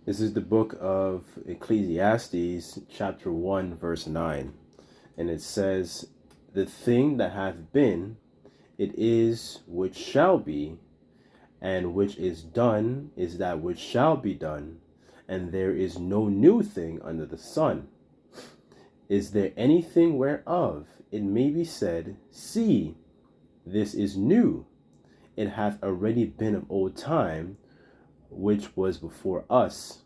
This is the book of Ecclesiastes, chapter 1, verse 9. And it says, "The thing that hath been, it is which shall be, and which is done is that which shall be done, and there is no new thing under the sun. Is there anything whereof it may be said, See, this is new? It hath already been of old time, which was before us."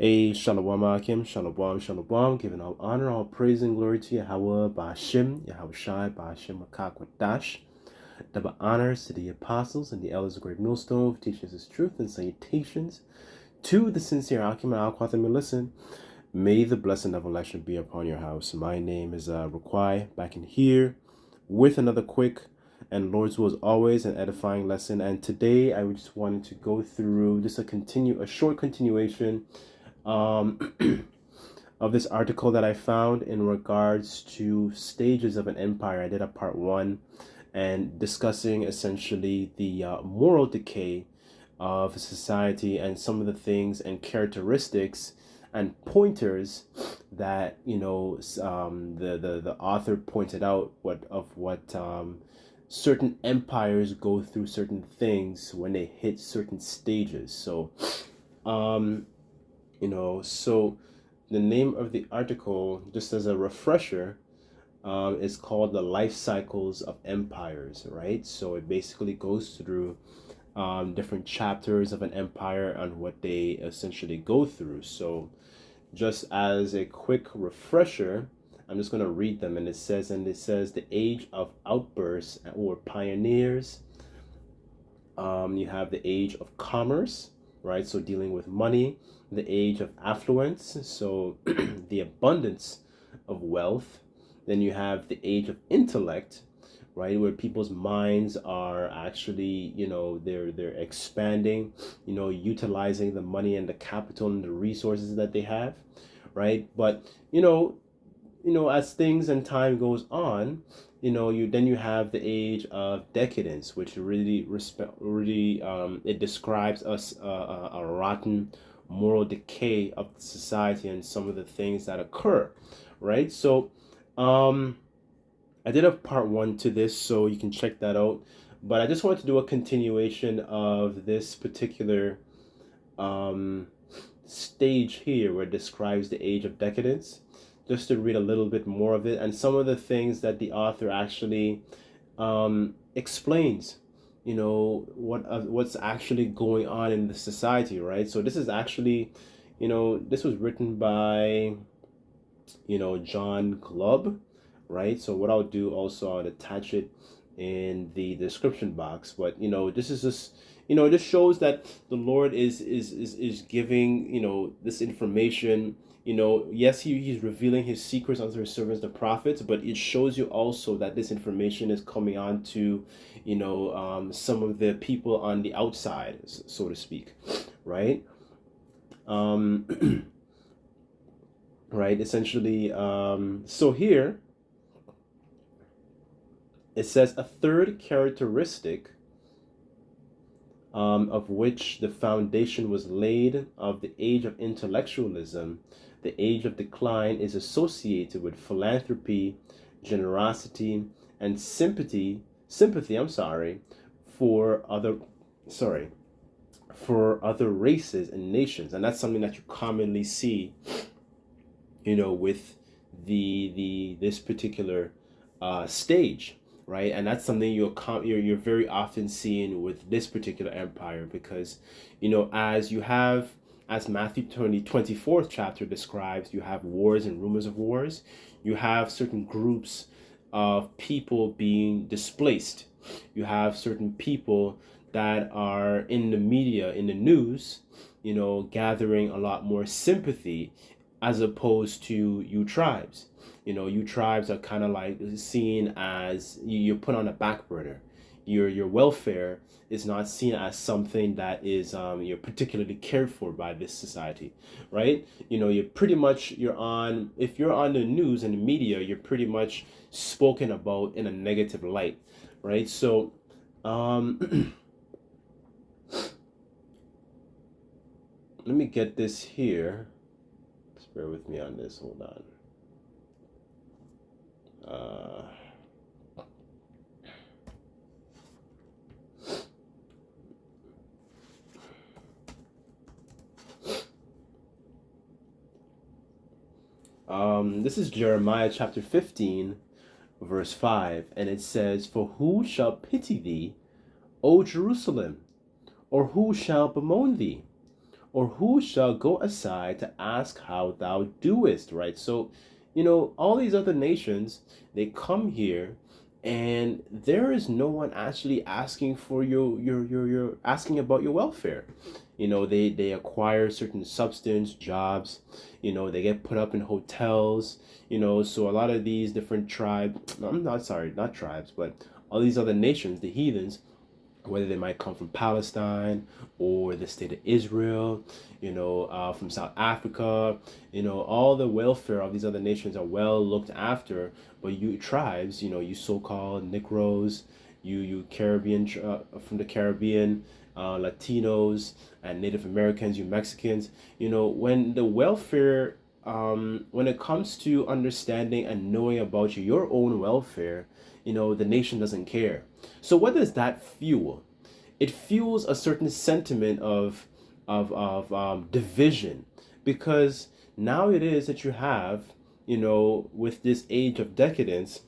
A Shalom Akim, Shalom, Shalom, giving all honor, all praise and glory to Yahweh, Ba'ashim, Yahweh Shai, Ba'ashim, Makakwadash. Double honors to the apostles and the elders of Great Millstone, who teach us his truth, and salutations to the sincere Akim and Al-Qatham who listen. May the blessing of election be upon your house. My name is Raquai, back in here with another quick and Lord's will as always an edifying lesson. And today I just wanted to go through just a short continuation of this article that I found in regards to stages of an empire. I did a part one and discussing essentially the moral decay of society and some of the things and characteristics and pointers that the author pointed out what certain empires go through certain things when they hit certain stages. Um, so the name of the article, just as a refresher, is called The Life Cycles of Empires, right? So it basically goes through different chapters of an empire and what they essentially go through. So just as a quick refresher, I'm just going to read them. And it says the age of outbursts or pioneers. You have the age of commerce, right? So dealing with money. The age of affluence, so the abundance of wealth. Then you have the age of intellect, right, where people's minds are actually, they're expanding, utilizing the money and the capital and the resources that they have, right? But as things and time goes on, you have the age of decadence, which it describes us a rotten moral decay of society and some of the things that occur, right? So I did a part one to this, so you can check that out. But I just wanted to do a continuation of this particular um, stage here where it describes the age of decadence, just to read a little bit more of it and some of the things that the author actually explains, what's actually going on in the society, right? So this is actually, this was written by, John Glubb, right? So what I'll do also, I'll attach it in the description box. But this is just, this shows that the Lord is giving, this information. Yes, he's revealing his secrets unto his servants, the prophets, but it shows you also that this information is coming on to, some of the people on the outside, so to speak, right? Right, essentially. So here it says a third characteristic, of which the foundation was laid of the age of intellectualism, the age of decline, is associated with philanthropy, generosity, and sympathy, for other, sorry, for other races and nations. And that's something that you commonly see, with the this particular stage, right? And that's something you're very often seeing with this particular empire, because as Matthew 24th chapter describes, you have wars and rumors of wars. You have certain groups of people being displaced. You have certain people that are in the media, in the news, gathering a lot more sympathy, as opposed to you tribes. You tribes are kind of like seen as you're put on a back burner. Your welfare is not seen as something that is you're particularly cared for by this society, right? If you're on the news and the media, you're pretty much spoken about in a negative light, right? So let me get this here. Just bear with me on this. Hold on. This is Jeremiah chapter 15, verse 5, and it says, "For who shall pity thee, O Jerusalem? Or who shall bemoan thee? Or who shall go aside to ask how thou doest?" Right? So, all these other nations, they come here, and there is no one actually asking for your asking about your welfare. They acquire certain substance, jobs, they get put up in hotels, so a lot of these different tribes, I'm not sorry, not tribes, but all these other nations, the heathens, whether they might come from Palestine or the state of Israel, from South Africa, all the welfare of these other nations are well looked after. But you tribes, you so-called Negroes, you Caribbean, from the Caribbean, Latinos and Native Americans, you Mexicans, when the welfare, when it comes to understanding and knowing about your own welfare, the nation doesn't care. So what does that fuel? It fuels a certain sentiment of division, because now it is that you have, with this age of decadence,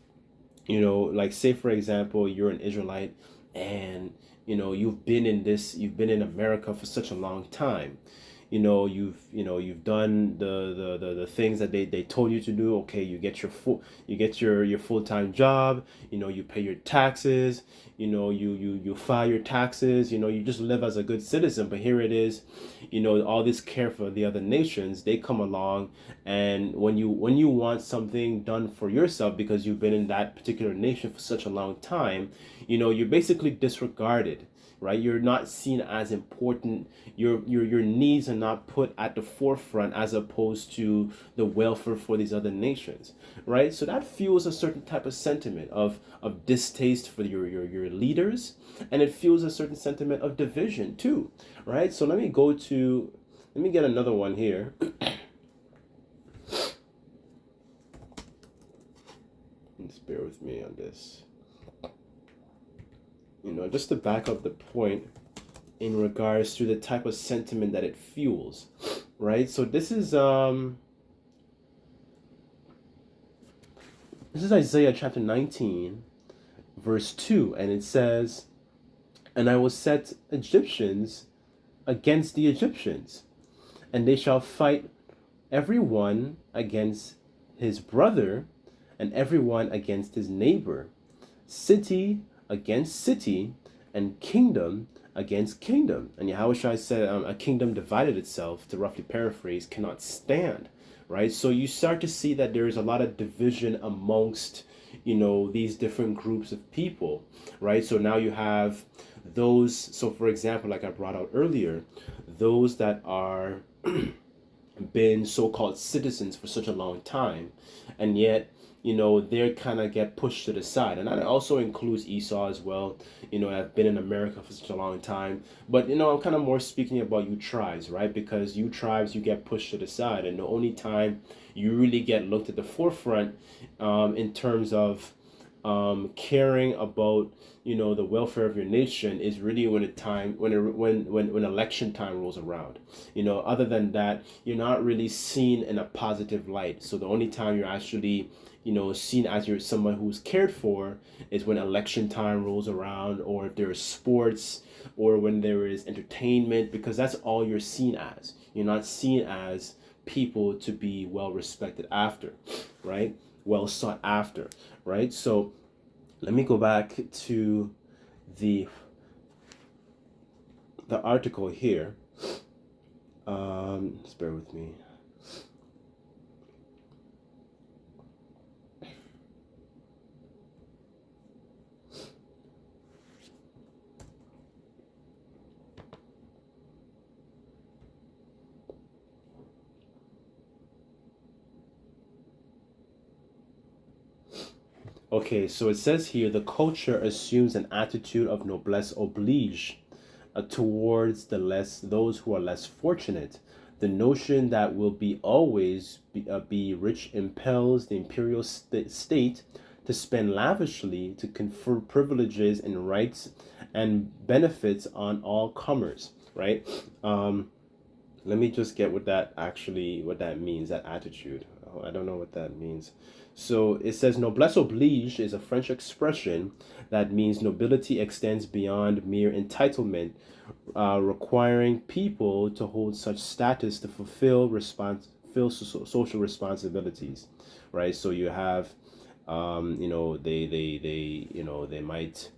like, say for example, you're an Israelite, and you've been in America for such a long time. You've done the things that they told you to do. Okay, you get your full-time job, you pay your taxes, you file your taxes, you just live as a good citizen. But here it is, all this care for the other nations, they come along, and when you want something done for yourself because you've been in that particular nation for such a long time, you're basically disregarded, right? You're not seen as important. Your needs are not put at the forefront, as opposed to the welfare for these other nations, right? So that fuels a certain type of sentiment of distaste for your leaders, and it fuels a certain sentiment of division too, right? So let me get another one here. Just bear with me on this. Just to back up the point in regards to the type of sentiment that it fuels, right? So this is Isaiah chapter 19, verse 2, and it says, "And I will set Egyptians against the Egyptians, and they shall fight every one against his brother, and every one against his neighbor, city against city, and kingdom against kingdom." And Yahushua said, a kingdom divided itself, to roughly paraphrase, cannot stand, right? So you start to see that there is a lot of division amongst, these different groups of people, right? So now you have those, so for example, like I brought out earlier, those that are been so-called citizens for such a long time, and yet they kind of get pushed to the side. And that also includes Esau as well. I've been in America for such a long time, but I'm kind of more speaking about you tribes, right? Because you tribes, you get pushed to the side, and the only time you really get looked at the forefront, in terms of caring about the welfare of your nation, is really when election time rolls around. Other than that, you're not really seen in a positive light. So the only time you're actually seen as you're someone who's cared for is when election time rolls around, or if there's sports, or when there is entertainment, because that's all you're seen as. You're not seen as people to be well respected after, right? Well sought after, right? So let me go back to the article here. Just bear with me. Okay, so it says here, the culture assumes an attitude of noblesse oblige towards those who are less fortunate. The notion that will be always be rich impels the imperial state to spend lavishly to confer privileges and rights and benefits on all comers. Right. Let me just get what that means, that attitude. Oh, I don't know what that means. So it says noblesse oblige is a French expression that means nobility extends beyond mere entitlement, requiring people to hold such status to fulfill social responsibilities, right? So you have, they might,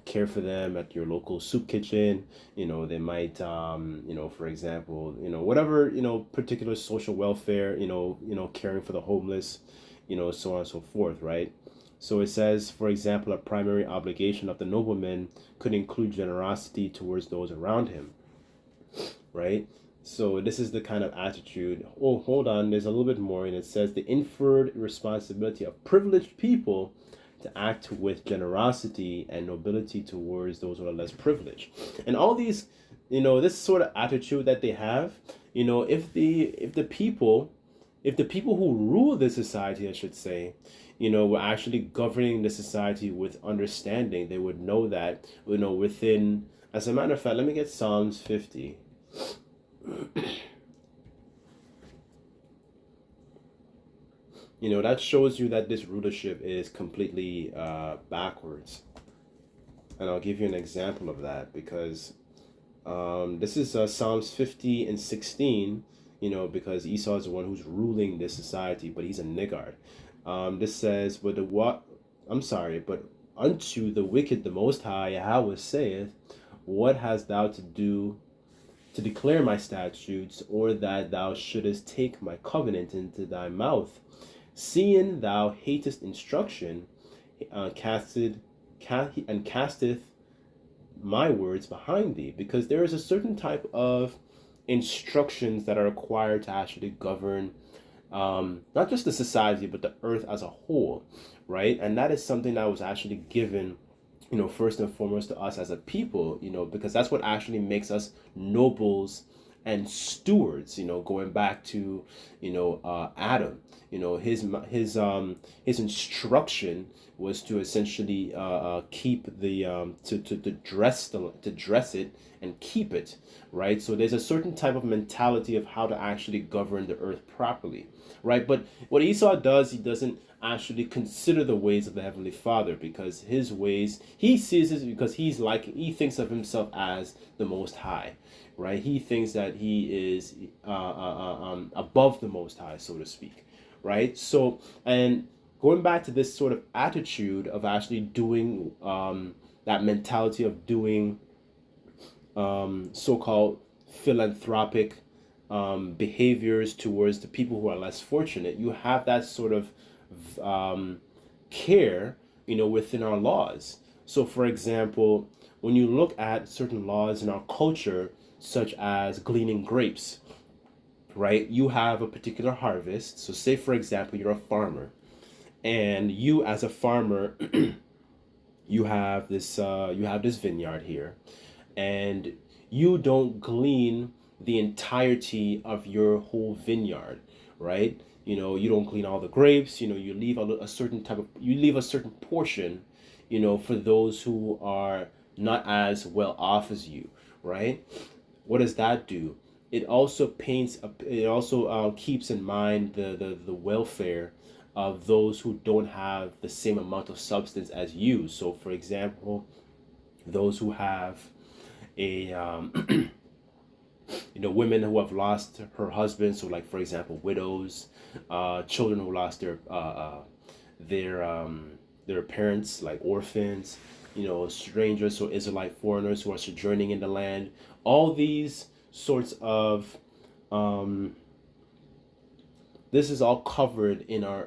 care for them at your local soup kitchen. They might, for example, whatever, particular social welfare, caring for the homeless, so on and so forth, right? So it says, for example, a primary obligation of the nobleman could include generosity towards those around him, right? So this is the kind of attitude. Oh, hold on, there's a little bit more, and it says the inferred responsibility of privileged people to act with generosity and nobility towards those who are less privileged. And all these, this sort of attitude that they have, if the people who rule the society, I should say, were actually governing the society with understanding, they would know that, within, as a matter of fact, let me get Psalms 50. That shows you that this rulership is completely backwards. And I'll give you an example of that, because this is Psalms 50 and 16, because Esau is the one who's ruling this society, but he's a niggard. This says, but unto the wicked the Most High Yahweh saith, what hast thou to do to declare my statutes, or that thou shouldest take my covenant into thy mouth? Seeing thou hatest instruction, casteth my words behind thee. Because there is a certain type of instructions that are required to actually govern not just the society, but the earth as a whole, right? And that is something that was actually given, first and foremost to us as a people, because that's what actually makes us nobles and stewards, going back to, Adam. His instruction was to essentially keep the to dress it and keep it, right? So there's a certain type of mentality of how to actually govern the earth properly, right? But what Esau does, he doesn't actually consider the ways of the Heavenly Father, because his ways, he sees it because he thinks of himself as the Most High, right? He thinks that he is above the Most High, so to speak, right? So, and going back to this sort of attitude of actually doing that mentality of doing so-called philanthropic behaviors towards the people who are less fortunate, you have that sort of care, within our laws. So, for example, when you look at certain laws in our culture, such as gleaning grapes, right? You have a particular harvest. So, say, for example, you're a farmer, and you, as a farmer, you have this vineyard here, and you don't glean the entirety of your whole vineyard, right? You don't glean all the grapes. You leave a certain portion, for those who are not as well off as you, right? What does that do? It also keeps in mind the welfare of those who don't have the same amount of substance as you. So, for example, those who have a women who have lost her husband. So, like, for example, widows, children who lost their parents, like orphans, strangers, so Israelite foreigners who are sojourning in the land. All these sorts of this is all covered in our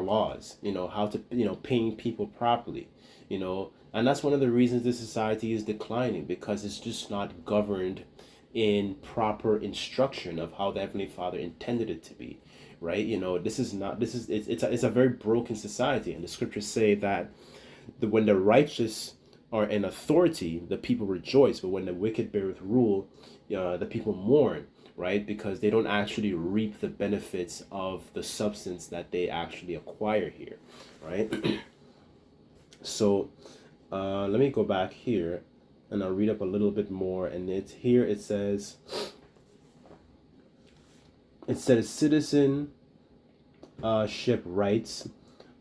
laws. How to paying people properly. And that's one of the reasons this society is declining, because it's just not governed in proper instruction of how the Heavenly Father intended it to be, right? It's a very broken society, and the scriptures say that when the righteous are in authority, the people rejoice. But when the wicked beareth rule, the people mourn, right? Because they don't actually reap the benefits of the substance that they actually acquire here, right? So let me go back here and I'll read up a little bit more. And it's here it says, citizenship rights,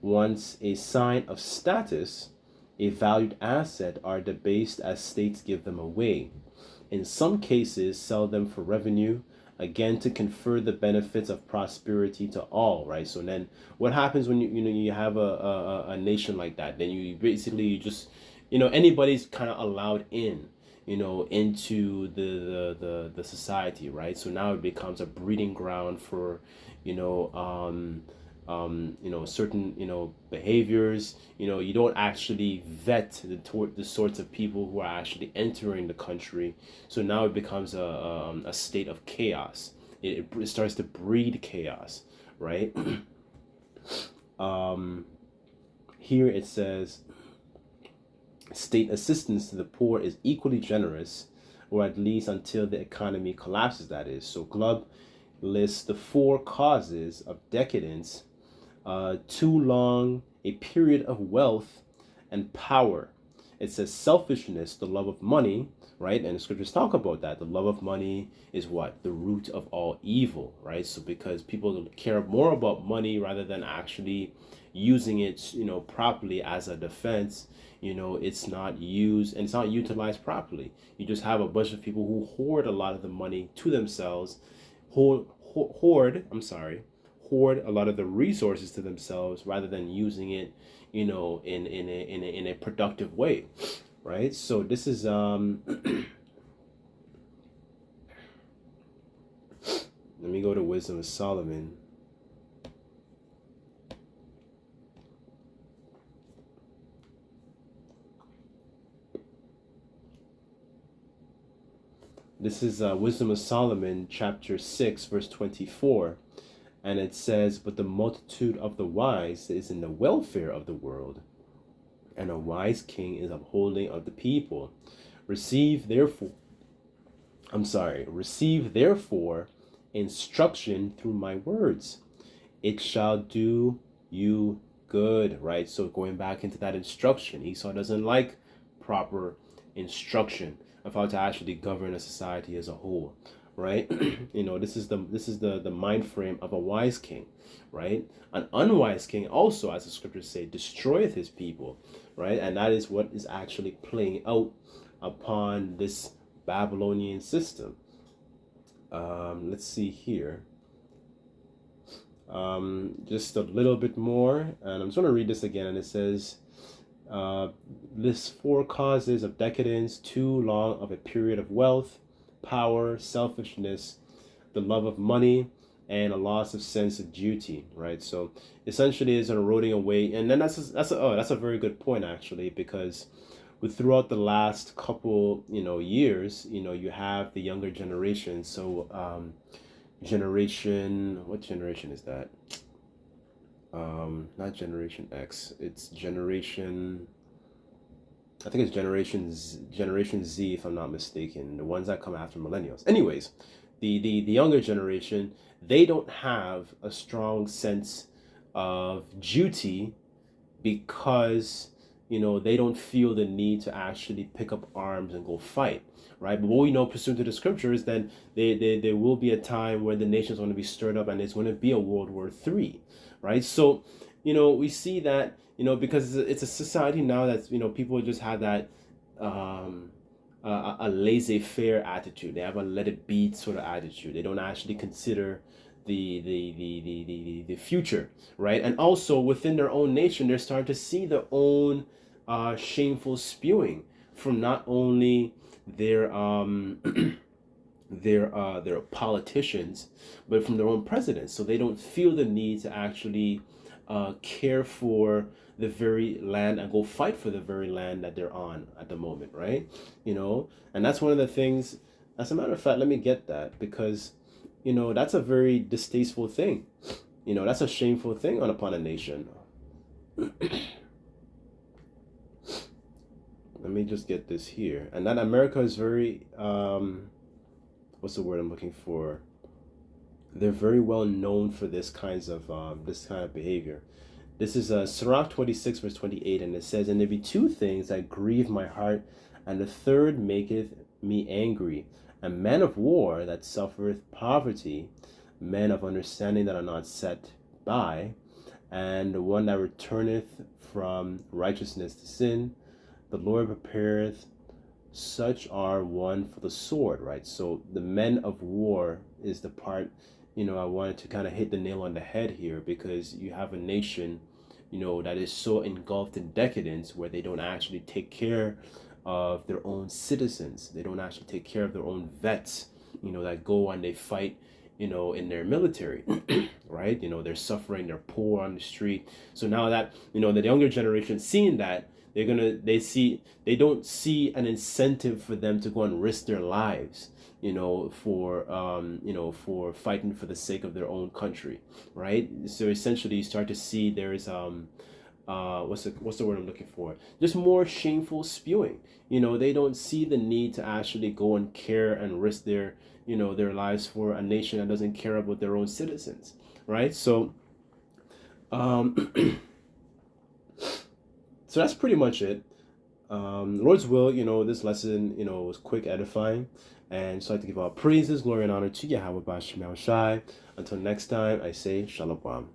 once a sign of status, a valued asset, are debased as states give them away. In some cases, sell them for revenue, again to confer the benefits of prosperity to all, right? So then what happens when you have a nation like that? Then you basically you just anybody's kind of allowed in, into the society, right? So now it becomes a breeding ground for certain behaviors. You don't actually vet the sorts of people who are actually entering the country. So now it becomes a state of chaos. It starts to breed chaos, right? Here it says, state assistance to the poor is equally generous, or at least until the economy collapses, that is. So Glubb lists the 4 causes of decadence: too long a period of wealth and power. It says selfishness, the love of money, right? And the scriptures talk about that. The love of money is what? The root of all evil, right? So because people care more about money rather than actually using it, properly as a defense, it's not used and it's not utilized properly. You just have a bunch of people who hoard a lot of the money to themselves, hoard a lot of the resources to themselves rather than using it, in a productive way, right? So this is let me go to Wisdom of Solomon. This is Wisdom of Solomon, chapter 6, verse 24. And it says, but the multitude of the wise is in the welfare of the world, and a wise king is upholding of the people. Receive therefore instruction through my words. It shall do you good, right? So going back into that instruction, Esau doesn't like proper instruction of how to actually govern a society as a whole, right? This is the mind frame of a wise king, right? An unwise king also, as the scriptures say, destroyeth his people, right? And that is what is actually playing out upon this Babylonian system. Let's see here. Just a little bit more, and I'm just going to read this again. And it says, lists 4 causes of decadence: too long of a period of wealth, power, selfishness, the love of money, and a loss of sense of duty, right? So essentially it's an eroding away. And then that's a very good point, actually, because throughout the last couple years, you have the younger generation. So what generation is that? Not Generation X. It's Generation Z, if I'm not mistaken. The ones that come after millennials. Anyways, the younger generation, they don't have a strong sense of duty because they don't feel the need to actually pick up arms and go fight, right? But what we know pursuant to the scriptures, then there will be a time where the nation's going to be stirred up and it's going to be a World War III, right? So we see that because it's a society now that's people just have that a laissez-faire attitude. They have a let it be sort of attitude. They don't actually consider the future, right? And also within their own nation, they're starting to see their own shameful spewing from not only their their politicians, but from their own presidents. So they don't feel the need to actually care for the very land and go fight for the very land that they're on at the moment, right? And that's one of the things. As a matter of fact, let me get that, because that's a very distasteful thing. That's a shameful thing upon a nation. Let let me just get this here. And that America is very what's the word I'm looking for? They're very well known for this kind of behavior. This is Sirach 26 verse 28, and it says, "And there be two things that grieve my heart, and the third maketh me angry, a man of war that suffereth poverty, men of understanding that are not set by, and one that returneth from righteousness to sin. The Lord prepareth such are one for the sword," right? So the men of war is the part, I wanted to kind of hit the nail on the head here, because you have a nation, that is so engulfed in decadence where they don't actually take care of their own citizens. They don't actually take care of their own vets, that go and they fight, in their military, right? They're suffering, they're poor on the street. So now that, the younger generation seeing that, they don't see an incentive for them to go and risk their lives, for fighting for the sake of their own country, right? So essentially you start to see there's what's the word I'm looking for? Just more shameful spewing. They don't see the need to actually go and care and risk their lives for a nation that doesn't care about their own citizens, right? So so that's pretty much it. Lord's will, this lesson, was quick, edifying. And so I'd like to give all praises, glory, and honor to Yahweh Bashim Shai. Until next time, I say Shalom.